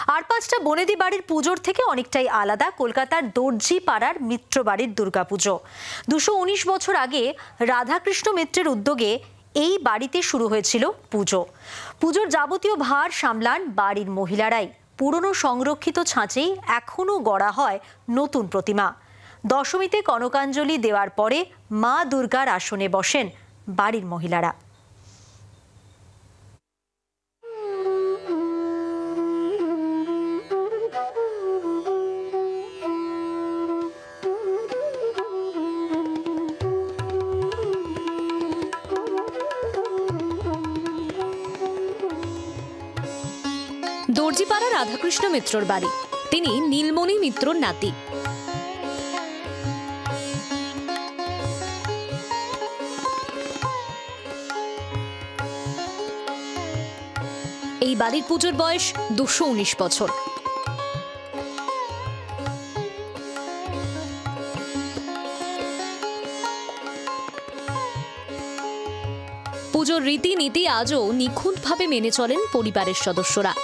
আর পাঁচটা বনেদি বাড়ির পুজোর থেকে অনেকটাই আলাদা কলকাতার দর্জি পাড়ার মিত্র বাড়ির দুর্গাপুজো। 219 বছর আগে রাধাকৃষ্ণ মিত্রের উদ্যোগে এই বাড়িতে শুরু হয়েছিল পুজো। পুজোর যাবতীয় ভার সামলান বাড়ির মহিলারাই। পুরনো সংরক্ষিত ছাঁচেই এখনো গড়া হয় নতুন প্রতিমা। দশমীতে কনকাঞ্জলি দেওয়ার পরে মা দুর্গার আসনে বসেন বাড়ির মহিলারা। দর্জিপাড়া রাধাকৃষ্ণ মিত্রর বাড়ি। তিনি নীলমণি মিত্রর নাতি। এই বাড়ির পুজোর বয়স 219 বছর। পুজোর রীতিনীতি আজও নিখুঁতভাবে মেনে চলেন পরিবারের সদস্যরা।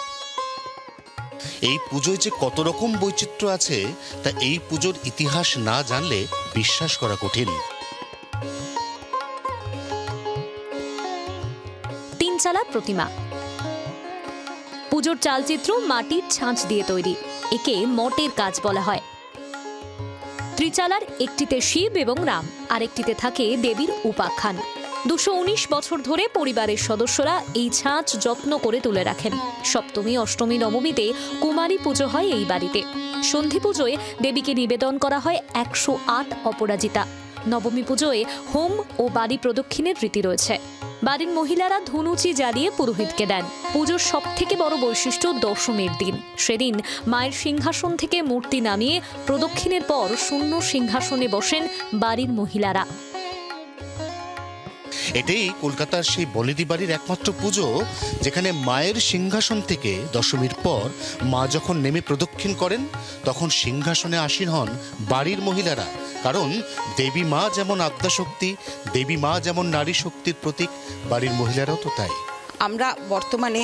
এই পুজোয় যে কত রকম বৈচিত্র্য আছে তা এই পুজোর ইতিহাস না জানলে বিশ্বাস করা কঠিন। তিনচালা প্রতিমা। পুজোর চালচিত্র মাটির ছাঁচ দিয়ে তৈরি। একে মটের কাজ বলা হয়। ত্রিচালার একটিতে শিব এবং রাম, আরেকটিতে থাকে দেবীর উপাখ্যান। 219 বছর ধরে পরিবারের সদস্যরা এই ছাঁচ যত্ন করে তুলে রাখেন। সপ্তমী, অষ্টমী, নবমীতে কুমারী পুজো হয় এই বাড়িতে। সন্ধি পুজোয় দেবীকে নিবেদন করা হয় 108 অপরাজিতা। নবমী পুজোয় হোম ও বাড়ি প্রদক্ষিণের রীতি রয়েছে। বাড়ির মহিলারা ধুনুচি জ্বালিয়ে পুরোহিতকে দেন। পুজোর সব থেকে বড় বৈশিষ্ট্য দশমীর দিন। সেদিন মায়ের সিংহাসন থেকে মূর্তি নামিয়ে প্রদক্ষিণের পর শূন্য সিংহাসনে বসেন বাড়ির মহিলারা। এটাই কলকাতার সেই বনেদি বাড়ির একমাত্র পুজো যেখানে মায়ের সিংহাসন থেকে দশমীর পর মা যখন নেমে প্রদক্ষিণ করেন তখন সিংহাসনে আসীন হন বাড়ির মহিলারা। কারণ দেবী মা যেমন আদ্যাশক্তি, দেবী মা যেমন নারী শক্তির প্রতীক, বাড়ির মহিলারাও তো তাই। আমরা বর্তমানে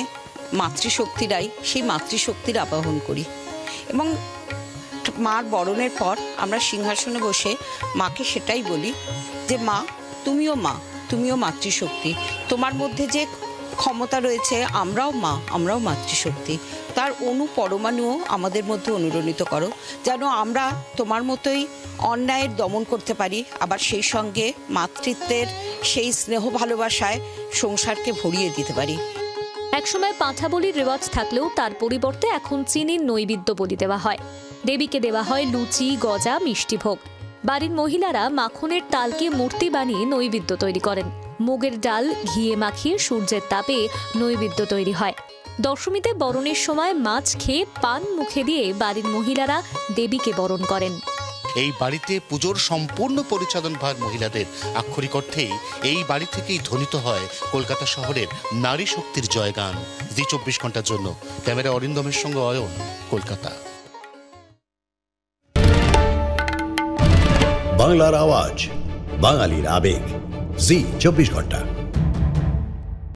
মাতৃশক্তিরাই সেই মাতৃশক্তির আবাহন করি এবং মার বরণের পর আমরা সিংহাসনে বসে মাকে সেটাই বলি যে মা, তুমিও মা, তুমিও মাতৃশক্তি। তোমার মধ্যে যে ক্ষমতা রয়েছে, আমরাও মা, আমরাও মাতৃশক্তি। তার পরমাণুও আমাদের মধ্যে অনুরণিত করো, যেন আমরা তোমার মতোই অন্যায়ের দমন করতে পারি, আবার সেই সঙ্গে মাতৃত্বের সেই স্নেহ ভালোবাসায় সংসারকে ভরিয়ে দিতে পারি। একসময় পাঁঠা বলির রেওয়াজ থাকলেও তার পরিবর্তে এখন চিনির নৈবেদ্য বলি দেওয়া হয়। দেবীকে দেওয়া হয় লুচি, গজা, মিষ্টি ভোগ। বাড়ির মহিলারা মাখনের তালকে মূর্তি বানিয়ে নৈবেদ্য তৈরি করেন। মুগের ডাল ঘিয়ে মাখিয়ে সূর্যের তাপে নৈবেদ্য তৈরি হয়। দশমীতে বরণের সময় মাছ খেয়ে পান মুখে দিয়ে বাড়ির মহিলারা দেবীকে বরণ করেন। এই বাড়িতে পুজোর সম্পূর্ণ পরিচালন ভার মহিলাদের। আক্ষরিক অর্থেই এই বাড়ি থেকেই ধ্বনিত হয় কলকাতা শহরের নারী শক্তির জয়গান। জি 24 ঘন্টার জন্য ক্যামেরা অরিন্দমের সঙ্গে অয়ন, কলকাতা। বাংলার আওয়াজ, বাঙালির আবেগ, জি 24 ঘন্টা।